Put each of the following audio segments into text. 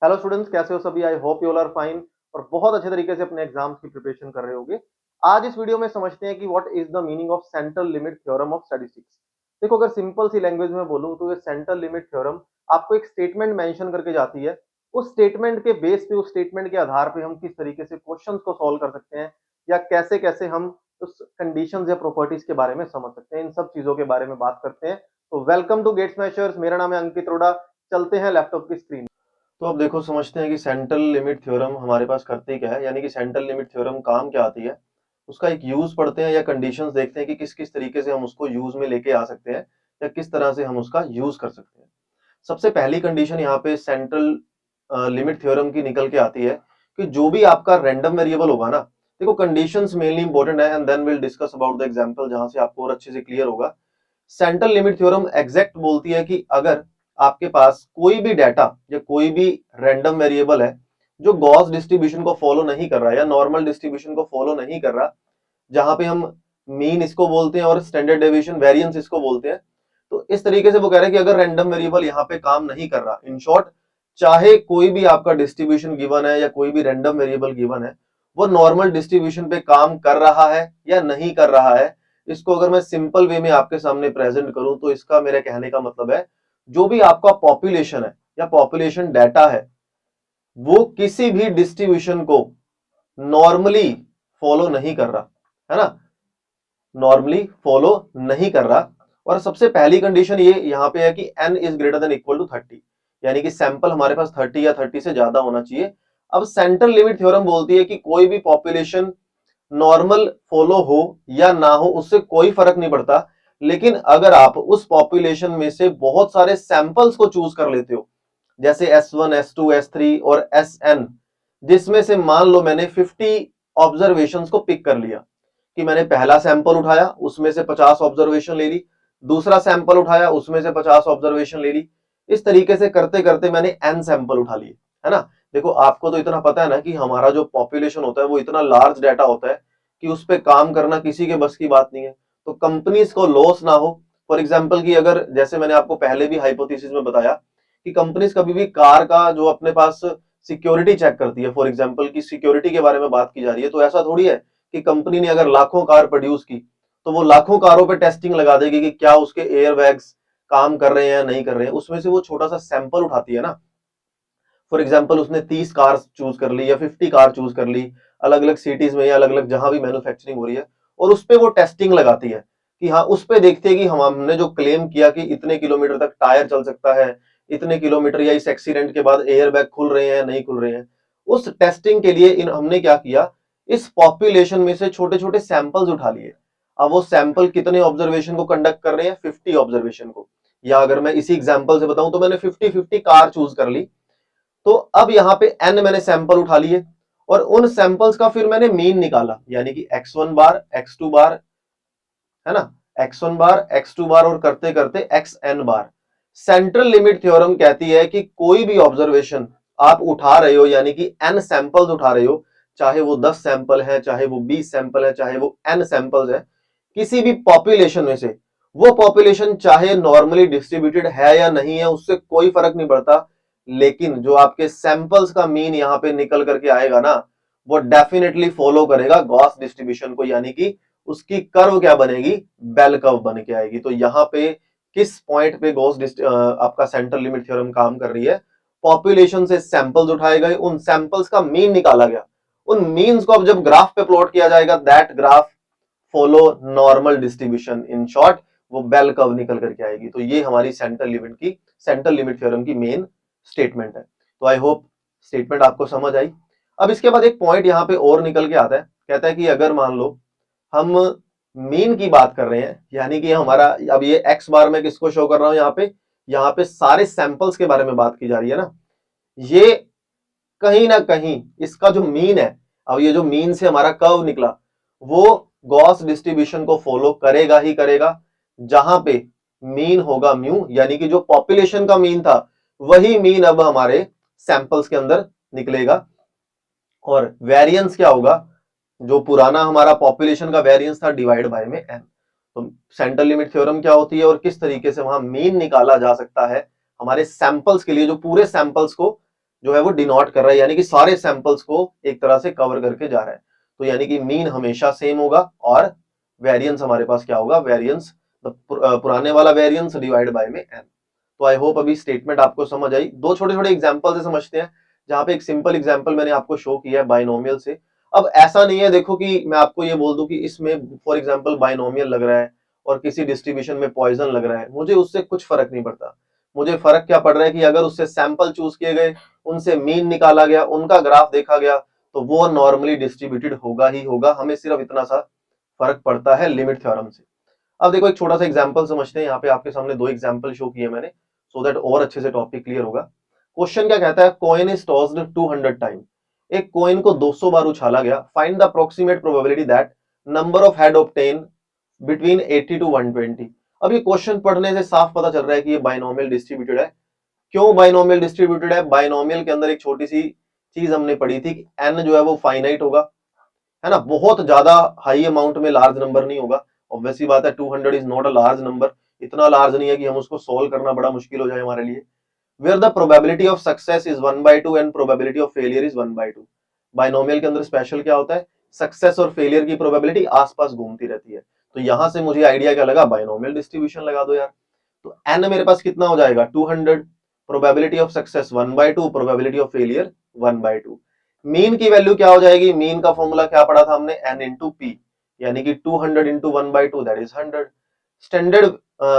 Hello students, कैसे हो सभी? I hope you all are fine और बहुत अच्छे तरीके से अपने एग्जाम्स की प्रिपरेशन कर रहे होगे। आज इस वीडियो में समझते हैं कि what is the meaning of central limit theorem of statistics. देखो, अगर सिंपल सी लैंग्वेज में बोलूं तो ये सेंट्रल लिमिट थ्योरम आपको एक स्टेटमेंट मेंशन करके जाती है। उस स्टेटमेंट के बेस पे, उस स्टेटमेंट के आधार पे हम किस तरीके से क्वेश्चंस को सॉल्व कर सकते हैं या कैसे कैसे हम उस कंडीशंस या प्रॉपर्टीज के बारे में समझ सकते हैं, इन सब चीजों के बारे में बात करते हैं। तो वेलकम टू गेट स्मैशर्स। मेरा नाम है अंकित रोड़ा। चलते हैं लैपटॉप की स्क्रीन। तो अब देखो, समझते हैं कि सेंट्रल लिमिट थ्योरम हमारे पास करती क्या है, यानी कि सेंट्रल लिमिट थ्योरम काम क्या आती है, उसका एक यूज पढ़ते हैं या कंडीशंस देखते हैं कि किस किस तरीके से हम उसको यूज में लेके आ सकते हैं या किस तरह से हम उसका यूज कर सकते हैं। सबसे पहली कंडीशन यहाँ पे सेंट्रल लिमिट थ्योरम की निकल के आती है कि जो भी आपका रैंडम वेरिएबल होगा ना, देखो कंडीशंस मेनली इंपॉर्टेंट है and then will discuss about the example जहां से आपको और अच्छे से क्लियर होगा। सेंट्रल लिमिट थ्योरम एग्जैक्ट बोलती है कि अगर आपके पास कोई भी डाटा या कोई भी रैंडम वेरिएबल है जो गॉस डिस्ट्रीब्यूशन को फॉलो नहीं कर रहा या नॉर्मल डिस्ट्रीब्यूशन को फॉलो नहीं कर रहा, जहां पे हम मीन इसको बोलते हैं और स्टैंडर्ड डेविएशन वेरिएंस इसको बोलते हैं। तो इस तरीके से वो कह रहा है कि अगर रैंडम वेरिएबल यहाँ पे काम नहीं कर रहा, इन शॉर्ट चाहे कोई भी आपका डिस्ट्रीब्यूशन गिवन है या कोई भी रैंडम वेरिएबल गिवन है, वो नॉर्मल डिस्ट्रीब्यूशन पे काम कर रहा है या नहीं कर रहा है, इसको अगर मैं सिंपल वे में आपके सामने प्रेजेंट करूं तो इसका मेरे कहने का मतलब है जो भी आपका पॉपुलेशन है या पॉपुलेशन डाटा है वो किसी भी डिस्ट्रीब्यूशन को नॉर्मली फॉलो नहीं कर रहा है ना, नॉर्मली फॉलो नहीं कर रहा। और सबसे पहली कंडीशन ये यहां पे है कि n is greater than equal to 30, यानी कि सैंपल हमारे पास 30 या 30 से ज्यादा होना चाहिए। अब सेंट्रल लिमिट थ्योरम बोलती है कि कोई भी पॉपुलेशन नॉर्मल फॉलो हो या ना हो उससे कोई फर्क नहीं पड़ता, लेकिन अगर आप उस पॉपुलेशन में से बहुत सारे सैंपल्स को चूज कर लेते हो, जैसे S1 S2 S3 और Sn, जिसमें से मान लो मैंने 50 ऑब्जर्वेशंस को पिक कर लिया कि मैंने पहला सैंपल उठाया उसमें से 50 ऑब्जर्वेशन ले ली, दूसरा सैंपल उठाया उसमें से 50 ऑब्जर्वेशन ले ली, इस तरीके से करते करते मैंने n सैंपल उठा लिए, है ना। देखो आपको तो इतना पता है ना कि हमारा जो पॉपुलेशन होता है वो इतना लार्ज डाटा होता है कि उस पर काम करना किसी के बस की बात नहीं है, तो कंपनीज को लॉस ना हो। फॉर एग्जाम्पल की अगर जैसे मैंने आपको पहले भी हाइपोथेसिस में बताया कि कंपनीज कभी भी कार का जो अपने पास सिक्योरिटी चेक करती है, फॉर एग्जाम्पल की सिक्योरिटी के बारे में बात की जा रही है, तो ऐसा थोड़ी है कि कंपनी ने अगर लाखों कार प्रोड्यूस की तो वो लाखों कारों पे टेस्टिंग लगा देगी कि क्या उसके एयर बैग्स काम कर रहे हैं या नहीं कर रहे हैं, उसमें से वो छोटा सा सैंपल उठाती है ना। फॉर एग्जाम्पल उसने 30 कार चूज कर ली या 50 कार चूज कर ली अलग अलग सिटीज में या अलग अलग जहां भी मैन्युफैक्चरिंग हो रही है, और उस पर वो टेस्टिंग लगाती है कि हाँ उस पर देखते हैं कि हमने जो क्लेम किया कि इतने किलोमीटर तक टायर चल सकता है, इतने किलोमीटर या इस एक्सीडेंट के बाद एयर बैग खुल रहे हैं या नहीं खुल रहे हैं, उस टेस्टिंग के लिए इन हमने क्या किया, इस पॉपुलेशन में से छोटे छोटे सैंपल्स उठा लिए। अब वो सैंपल कितने ऑब्जर्वेशन को कंडक्ट कर रहे हैं, 50 ऑब्जर्वेशन को, या अगर मैं इसी एग्जांपल से बताऊं तो मैंने 50-50 कार चूज कर ली। तो अब यहां पे n मैंने सैंपल उठा लिए और उन सैंपल्स का फिर मैंने मीन निकाला, यानी कि x1 बार x2 बार, है ना, x1 बार x2 बार और करते करते xn बार। सेंट्रल लिमिट थ्योरम कहती है कि कोई भी ऑब्जर्वेशन आप उठा रहे हो, यानी कि n सैंपल्स उठा रहे हो, चाहे वो 10 सैंपल है, चाहे वो 20 सैंपल है, चाहे वो n सैंपल्स है, किसी भी पॉपुलेशन में से, वो पॉपुलेशन चाहे नॉर्मली डिस्ट्रीब्यूटेड है या नहीं है उससे कोई फर्क नहीं पड़ता, लेकिन जो आपके सैंपल्स का मीन यहां पे निकल करके आएगा ना, वो डेफिनेटली फॉलो करेगा गॉस डिस्ट्रीब्यूशन को, यानी कि उसकी कर्व क्या बनेगी, बेल कर्व बन के आएगी। तो यहाँ पे किस पॉइंट पे आपका सेंट्रल लिमिट थ्योरम काम कर रही है, पॉपुलेशन से सैंपल्स उठाए गए, उन सैंपल्स का मीन निकाला गया, उन मीन्स को अब जब ग्राफ पे प्लॉट किया जाएगा, that graph follow normal distribution, in short वो बेल कर्व निकल करके आएगी। तो ये हमारी सेंट्रल लिमिट थ्योरम की मेन स्टेटमेंट है। तो आई होप स्टेटमेंट आपको समझ आई। अब इसके बाद एक पॉइंट यहां पे और निकल के आता है, कहता है कि अगर मान लो हम मीन की बात कर रहे हैं, यानी कि हमारा अब ये एक्स बार में किसको शो कर रहा हूं, यहाँ पे सारे सैंपल्स के बारे में बात की जा रही है ना, ये कहीं ना कहीं इसका जो मीन है, अब ये जो मीन से हमारा कर्व निकला वो गॉस डिस्ट्रीब्यूशन को फॉलो करेगा ही करेगा, जहां पे मीन होगा म्यू, यानी कि जो पॉपुलेशन का मीन था वही मीन अब हमारे सैंपल्स के अंदर निकलेगा। और वेरिएंस क्या होगा, जो पुराना हमारा पॉपुलेशन का वेरिएंस था डिवाइड बाय में n। तो सेंट्रल लिमिट थ्योरम क्या होती है और किस तरीके से वहां मीन निकाला जा सकता है हमारे सैंपल्स के लिए, जो पूरे सैंपल्स को जो है वो डिनोट कर रहा है, यानी कि सारे सैंपल्स को एक तरह से कवर करके जा रहा है। तो यानी कि मीन हमेशा सेम होगा और वेरिएंस हमारे पास क्या होगा, वेरिएंस पुराने वाला वेरिएंस डिवाइड बाय में n। तो आई होप अभी स्टेटमेंट आपको समझ आई। दो छोटे छोटे एग्जांपल से समझते हैं, जहां पे एक सिंपल एग्जांपल मैंने आपको शो किया है बाइनोमियल से। अब ऐसा नहीं है देखो कि मैं आपको ये बोल दूं कि इसमें फॉर एग्जांपल बाइनोमियल लग रहा है और किसी डिस्ट्रीब्यूशन में पॉइजन लग रहा है, मुझे उससे कुछ फर्क नहीं पड़ता। मुझे फर्क क्या पड़ रहा है कि अगर उससे सैंपल चूज किए गए, उनसे मीन निकाला गया, उनका ग्राफ देखा गया, तो वो नॉर्मली डिस्ट्रीब्यूटेड होगा ही होगा। हमें सिर्फ इतना सा फर्क पड़ता है लिमिट थ्योरम से। अब देखो एक छोटा सा एग्जांपल समझते हैं। यहाँ पे आपके सामने दो एग्जांपल शो किए मैंने, सो दैट और अच्छे से टॉपिक क्लियर होगा। क्वेश्चन क्या कहता है, कॉइन इज टॉस्ड 200 टाइम। एक कॉइन को 200 बार उछाला गया, find the approximate probability that number of head obtain between 80 to 120। अब ये क्वेश्चन पढ़ने से साफ पता चल रहा है कि ये बाइनोमियल डिस्ट्रीब्यूटेड है। क्यों बाइनोमियल डिस्ट्रीब्यूटेड है? बाइनोमियल के अंदर एक छोटी सी चीज हमने पढ़ी थी कि एन जो है वो फाइनाइट होगा, है ना, बहुत ज्यादा हाई अमाउंट में लार्ज नंबर नहीं होगा। ऑब्वियसली बात है 200 is not a large number, इतना लार्ज नहीं है कि हम उसको सोल्व करना बड़ा मुश्किल हो जाए हमारे लिए। Where the probability of success is 1/2 and probability of failure is 1/2। Binomial के अंदर स्पेशल क्या होता है, सक्सेस और फेलियर की प्रोबेबिलिटी आसपास घूमती रहती है। तो यहां से मुझे आइडिया क्या लगा, बाइनोमियल डिस्ट्रीब्यूशन लगा दो यार। तो एन मेरे पास कितना हो जाएगा, 200, probability of success 1/2, probability of failure 1/2। Mean की वैल्यू क्या हो जाएगी, मीन का फॉर्मूला क्या पढ़ा था हमने, n इंटू पी, यानी कि 200 into 1/2 that is 100। Standard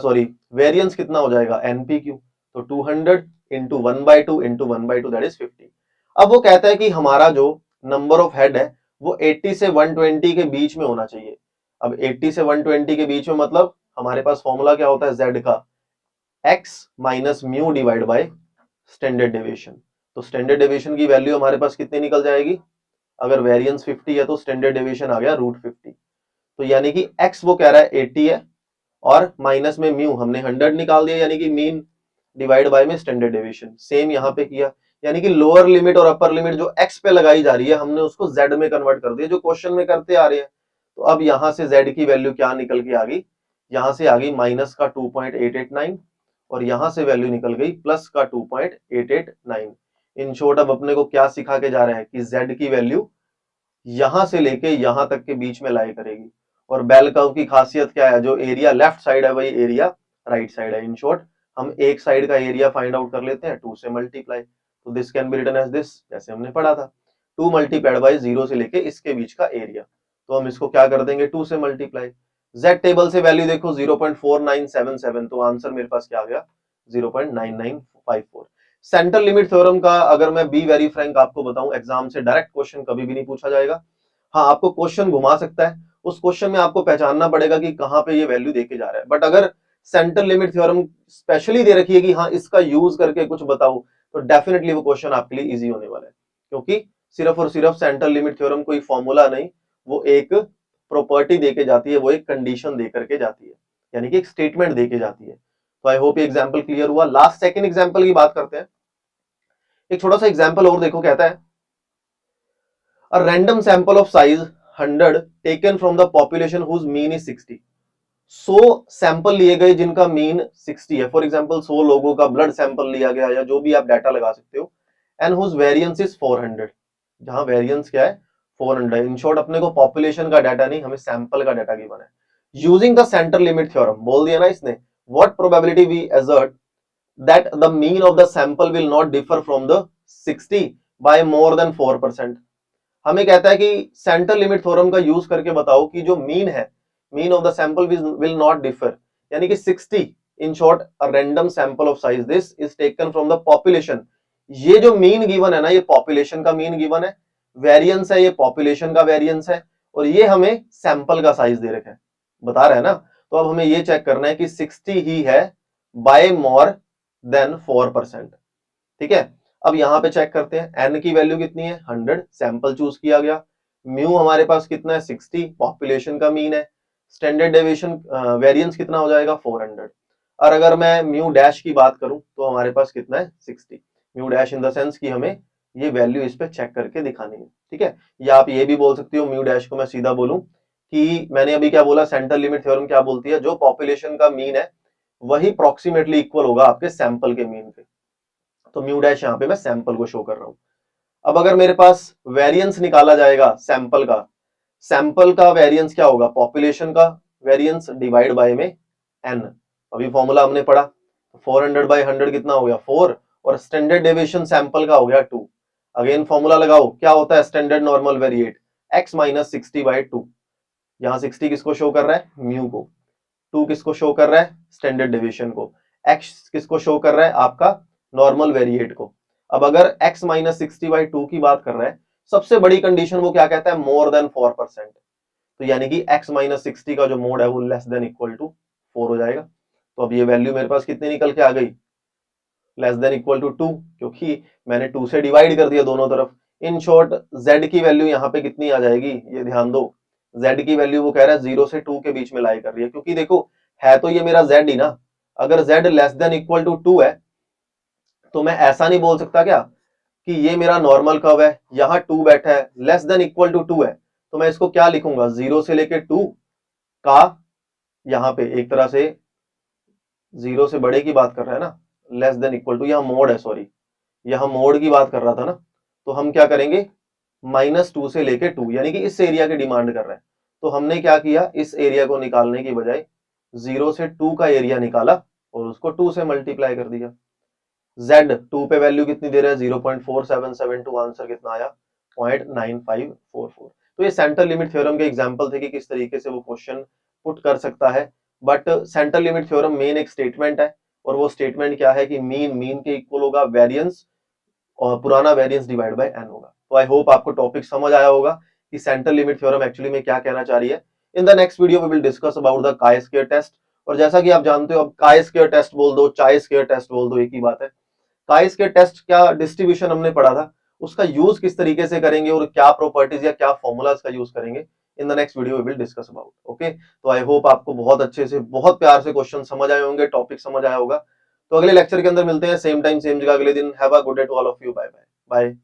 sorry variance कितना हो जाएगा, npq, तो 200 इंटू 1/2 इंटू 1/2 दैट इज 50। अब वो कहता है कि हमारा जो नंबर ऑफ हेड है वो 80 से 120 के बीच में होना चाहिए। अब 80 से 120 के बीच में मतलब हमारे पास फॉर्मूला क्या होता है z का, x minus mu divide by standard deviation. तो स्टैंडर्ड डेविएशन की वैल्यू हमारे पास कितनी निकल जाएगी, अगर वेरिएंस 50 है तो स्टैंडर्ड डेविएशन आ गया √50। तो यानी कि x वो कह रहा है 80 है और माइनस में म्यू हमने 100 निकाल दिया, यानी कि मीन डिवाइड बाय में स्टैंडर्ड डेविएशन। सेम यहां पे किया, यानी कि लोअर लिमिट और अपर लिमिट जो x पे लगाई जा रही है हमने उसको z में कन्वर्ट कर दिया, जो क्वेश्चन में करते आ रहे हैं। तो अब यहां से z की वैल्यू क्या निकल के आ गई, यहां से आ गई माइनस का 2.889 और यहां से वैल्यू निकल गई प्लस का 2.889। इन शॉर्ट अब अपने को क्या सिखा के जा रहा है कि z की वैल्यू यहां से लेके यहां तक के बीच में लाई करेगी। और बेल कर्व की खासियत क्या है, जो एरिया लेफ्ट साइड है वही एरिया राइट साइड है। इन शॉर्ट हम एक साइड का एरिया फाइंड आउट कर लेते हैं 2 से मल्टीप्लाई, तो this can be written as this, जैसे हमने पढ़ा था 2 मल्टीप्लाइड बाय 0 से लेके इसके बीच का एरिया। तो हम इसको क्या कर देंगे 2 से मल्टीप्लाई। z टेबल से वैल्यू देखो 0.4977, तो आंसर मेरे पास क्या आ गया 0.9954। सेंट्रल लिमिट थ्योरम का अगर मैं बी वेरी फ्रैंक आपको बताऊं, एग्जाम से डायरेक्ट क्वेश्चन कभी भी नहीं पूछा जाएगा। हाँ आपको क्वेश्चन घुमा सकता है, उस क्वेश्चन में आपको पहचानना पड़ेगा कि कहां पे ये वैल्यू देके जा रहा है। बट अगर सेंट्रल लिमिट थ्योरम स्पेशली दे रखी है कि हाँ इसका यूज करके कुछ बताओ, तो डेफिनेटली वो क्वेश्चन आपके लिए इजी होने वाला है। क्योंकि सिर्फ और सिर्फ सेंट्रल लिमिट थ्योरम कोई फॉर्मूला नहीं, वो एक प्रॉपर्टी देके जाती है, वो एक कंडीशन दे करके जाती है, यानी कि एक स्टेटमेंट देके जाती है। तो आई होप ये एग्जाम्पल क्लियर हुआ। लास्ट सेकंड एग्जाम्पल की बात करते हैं। एक छोटा सा एग्जाम्पल और देखो, कहता है a random sample of size 100 taken from the population whose mean is 60। 100 sample लिए गए जिनका मीन 60 है। फॉर एग्जांपल 100 लोगों का ब्लड सैंपल लिया गया या जो भी आप डाटा लगा सकते हो, एंड हुज वेरिएंस इज 400, जहां वेरिएंस क्या है 400। इन शॉर्ट अपने को पॉपुलेशन का डाटा नहीं, हमें सैंपल का डाटा गिवन है। Using the central limit theorem बोल दिया ना इसने, what probability we assert that the mean of the sample will not differ from the 60 by more than 4%। हमें कहता है कि सेंट्रल लिमिट थ्योरम का यूज करके बताओ कि जो मीन है, mean of the sample will not differ, यानी कि 60 in short a random sample of size this is taken from the population. ये जो मीन गिवन है ना, ये पॉपुलेशन का मीन गिवन है, वेरिएंस है ये पॉपुलेशन का वेरिएंस है, और ये हमें सैंपल का साइज दे रखा है, बता रहा है ना। तो अब हमें ये चेक करना है कि 60 ही है बाय मोर देन 4%। ठीक है, अब यहां पे चेक करते हैं n की वैल्यू कितनी है 100, सैंपल चूज किया गया। म्यू हमारे पास कितना है 60, पॉपुलेशन का मीन है। स्टैंडर्ड डेविएशन वेरिएंस कितना हो जाएगा 400। और अगर मैं म्यू डैश की बात करूं तो हमारे पास कितना है 60। Mu dash in the sense कि हमें ये वैल्यू इस पे चेक करके दिखानी है। ठीक है, या आप ये भी बोल सकते हो म्यू डैश को मैं सीधा बोलूं कि मैंने अभी क्या बोला, सेंट्रल लिमिट थ्योरम क्या बोलती है, जो पॉपुलेशन का मीन है वही अप्रोक्सीमेटली इक्वल होगा आपके सैंपल के मीन पे। तो म्यू डैश यहाँ पे मैं सैंपल को शो कर रहा हूं। अब अगर मेरे पास वेरिएंस निकाला जाएगा सैंपल का वेरिएंस क्या होगा, पॉपुलेशन का वेरिएंस डिवाइड बाय में एन। अभी फॉर्मूला हमने पढ़ा, 400 बाय 100 कितना हो गया 4, और स्टैंडर्ड डेविएशन सैंपल का हो गया 2। अगेन फॉर्मूला लगाओ, क्या होता है standard normal variate, x minus 60 by 2। यहाँ 60 किसको शो कर रहा है, म्यू को, 2 किसको शो कर रहा है, स्टैंडर्ड डेविएशन को, x किसको शो कर रहा है, आपका नॉर्मल वेरिएट को। अब अगर x माइनस 60 बाई 2 की बात कर रहा है, सबसे बड़ी कंडीशन वो क्या कहता है, मोर देन 4%। तो यानी कि x माइनस 60 का जो मोड है वो लेस देन इक्वल टू 4 हो जाएगा। तो अब ये वैल्यू मेरे पास कितनी निकल के आ गई, लेस देन इक्वल टू 2, क्योंकि मैंने 2 से डिवाइड कर दिया दोनों तरफ। इन शॉर्ट z की वैल्यू यहाँ पे कितनी आ जाएगी, ये ध्यान दो, z की वैल्यू वो कह रहा है 0 से 2 के बीच में लाई कर रही है, क्योंकि देखो है तो ये मेरा z ही ना। अगर z less than equal to 2 है तो मैं ऐसा नहीं बोल सकता क्या कि ये मेरा नॉर्मल कर्व है, यहां 2 बैठा है, लेस देन इक्वल टू 2 है, तो मैं इसको क्या लिखूंगा, 0 से लेके 2 का, यहां पे एक तरह से 0 से बड़े की बात कर रहा है ना, लेस देन इक्वल टू, यहां मोड है, सॉरी यहां मोड की बात कर रहा था ना, तो हम क्या करेंगे -2 से लेके 2, यानी कि इस एरिया की डिमांड कर रहा है। तो हमने क्या किया, इस एरिया को निकालने की बजाय 0 से 2 का एरिया निकाला और उसको 2 से मल्टीप्लाई कर दिया। Z 2 पे वैल्यू कितनी दे रहा है, 0.4772, आंसर कितना आया 0.9544। तो ये सेंटर लिमिट थ्योरम के एग्जांपल थे कि किस तरीके से वो क्वेश्चन पुट कर सकता है। But centre limit theorem main एक स्टेटमेंट है, और वो स्टेटमेंट क्या है कि मीन के इक्वल होगा वेरिएंस, और पुराना वेरिएंस डिवाइड बाय n होगा। तो आई होप आपको टॉपिक समझ आया होगा कि सेंटर लिमिट थ्योरम एक्चुअली में क्या कहना चाह रही है। In the next video we will discuss about the chi square test. और जैसा कि आप जानते हो, अब काई स्क्वायर टेस्ट बोल दो, चाई स्क्वायर टेस्ट बोल दो, एक ही बात है। काई स्क्वायर टेस्ट क्या डिस्ट्रीब्यूशन हमने पढ़ा था, उसका यूज किस तरीके से करेंगे और क्या प्रॉपर्टीज या क्या फॉर्मूलाज का यूज करेंगे, in the next video we will discuss about. Okay, तो आई होप आपको बहुत अच्छे से, बहुत प्यार से क्वेश्चन समझ आए होंगे, टॉपिक समझ आया होगा। तो अगले लेक्चर के अंदर मिलते हैं, सेम टाइम सेम जगह अगले दिन। Have a good day to all of you, bye bye bye.